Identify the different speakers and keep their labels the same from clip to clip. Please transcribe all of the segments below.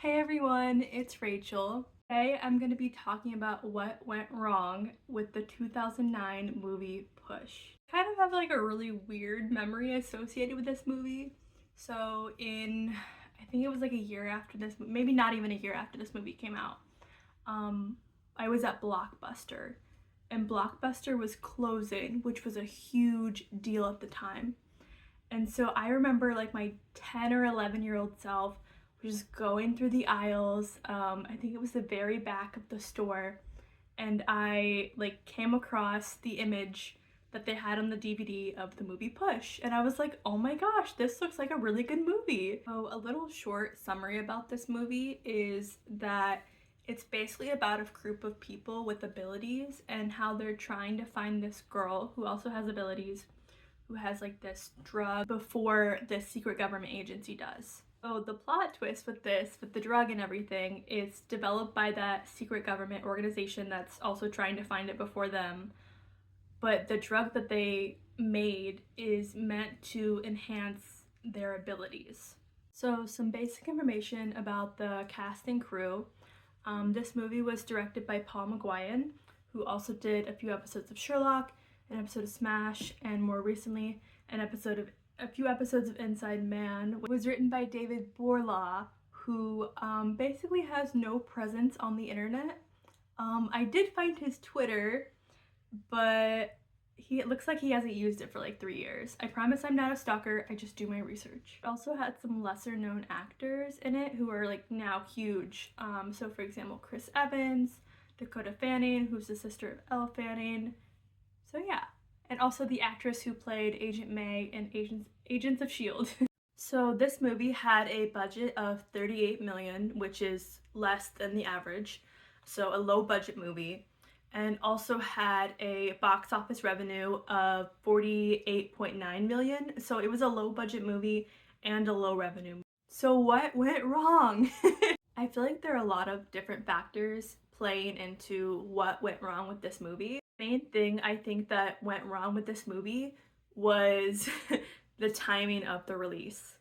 Speaker 1: Hey everyone, it's Rachel. Today I'm going to be talking about what went wrong with the 2009 movie Push. I kind of have like a really weird memory associated with this movie. I think it was like a year after this, maybe not even a year after this movie came out, um, I was at Blockbuster and Blockbuster was closing, which was a huge deal at the time. And so I remember like my 10 or 11-year-old self was just going through the aisles. I think it was the very back of the store. And I like came across the image that they had on the DVD of the movie Push. And I was like, oh my gosh, this looks like a really good movie. So a little short summary about this movie is that it's basically about a group of people with abilities and how they're trying to find this girl who also has abilities who has like this drug before this secret government agency does. So the plot twist with this, with the drug and everything, is developed by that secret government organization that's also trying to find it before them. But the drug that they made is meant to enhance their abilities. So some basic information about the cast and crew. This movie was directed by Paul McGuire, who also did a few episodes of Sherlock, an episode of Smash, and more recently a few episodes of Inside Man. It was written by David Borlaug, who basically has no presence on the internet. I did find his Twitter, but it looks like he hasn't used it for like 3 years. I promise I'm not a stalker, I just do my research. It also had some lesser known actors in it who are like now huge. So for example, Chris Evans, Dakota Fanning, who's the sister of Elle Fanning. So yeah. And also the actress who played Agent May in Agents of S.H.I.E.L.D. So this movie had a budget of 38 million, which is less than the average. So a low budget movie, and also had a box office revenue of 48.9 million. So it was a low budget movie and a low revenue. So what went wrong? I feel like there are a lot of different factors playing into what went wrong with this movie. The main thing I think that went wrong with this movie was the timing of the release.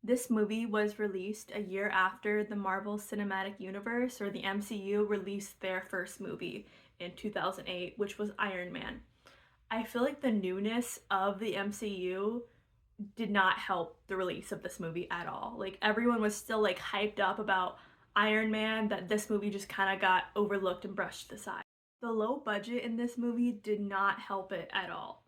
Speaker 1: This movie was released a year after the Marvel Cinematic Universe, or the MCU, released their first movie in 2008, which was Iron Man. I feel like the newness of the MCU did not help the release of this movie at all. Like everyone was still like hyped up about Iron Man, that this movie just kind of got overlooked and brushed aside. The low budget in this movie did not help it at all.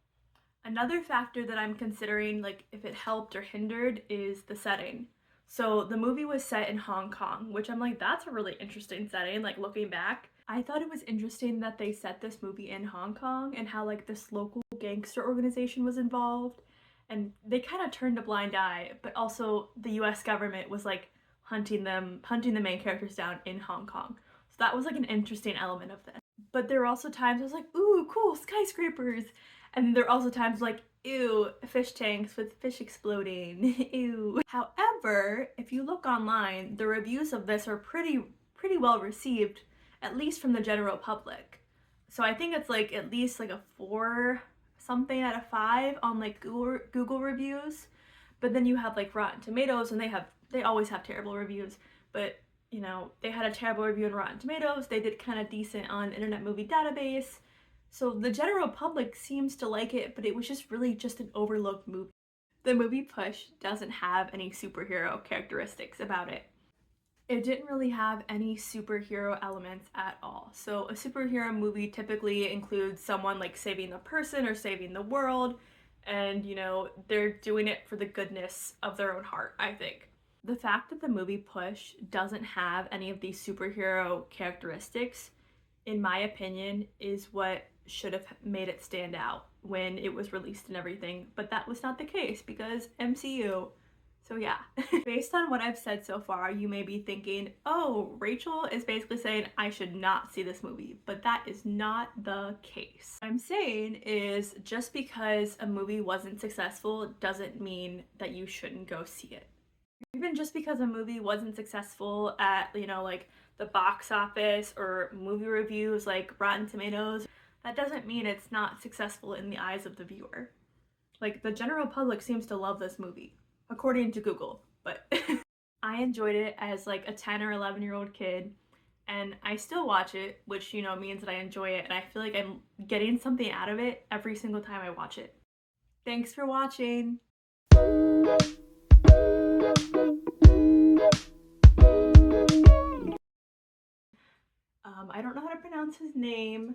Speaker 1: Another factor that I'm considering, like if it helped or hindered, is the setting. So the movie was set in Hong Kong, which I'm like, that's a really interesting setting, like looking back. I thought it was interesting that they set this movie in Hong Kong and how like this local gangster organization was involved. And they kind of turned a blind eye, but also the US government was like hunting the main characters down in Hong Kong. So that was like an interesting element of this. But there were also times I was like, ooh, cool, skyscrapers. And there are also times like, ew, fish tanks with fish exploding, ew. However, if you look online, the reviews of this are pretty well received, at least from the general public. So I think it's like at least like a 4 something out of 5 on like Google reviews. But then you have like Rotten Tomatoes, and they always have terrible reviews, but you know, they had a terrible review on Rotten Tomatoes. They did kind of decent on Internet Movie Database. So the general public seems to like it, but it was just really just an overlooked movie. The movie Push doesn't have any superhero characteristics about it. It didn't really have any superhero elements at all. So a superhero movie typically includes someone like saving the person or saving the world, and you know, they're doing it for the goodness of their own heart, I think. The fact that the movie Push doesn't have any of these superhero characteristics, in my opinion, is what should have made it stand out when it was released and everything, but that was not the case because MCU. So yeah, based on what I've said so far, you may be thinking, oh, Rachel is basically saying I should not see this movie, but that is not the case. What I'm saying is just because a movie wasn't successful doesn't mean that you shouldn't go see it. Even just because a movie wasn't successful at, you know, like the box office or movie reviews like Rotten Tomatoes, that doesn't mean it's not successful in the eyes of the viewer. Like the general public seems to love this movie, according to Google, but I enjoyed it as like a 10 or 11-year-old kid, and I still watch it, which, you know, means that I enjoy it, and I feel like I'm getting something out of it every single time I watch it. Thanks for watching! I don't know how to pronounce his name.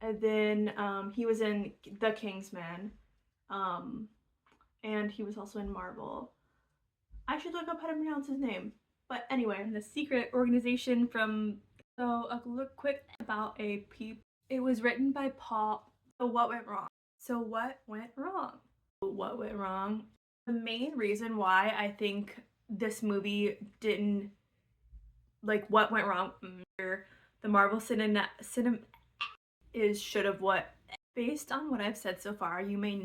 Speaker 1: And then he was in The Kingsman. Um, and he was also in Marvel. I should look up how to pronounce his name. But anyway, the secret organization from. So a look quick about a peep. It was written by Paul. So what went wrong? So what went wrong? What went wrong? The main reason why I think this movie didn't, like, what went wrong, the Marvel cinema is should have what. Based on what I've said so far, you may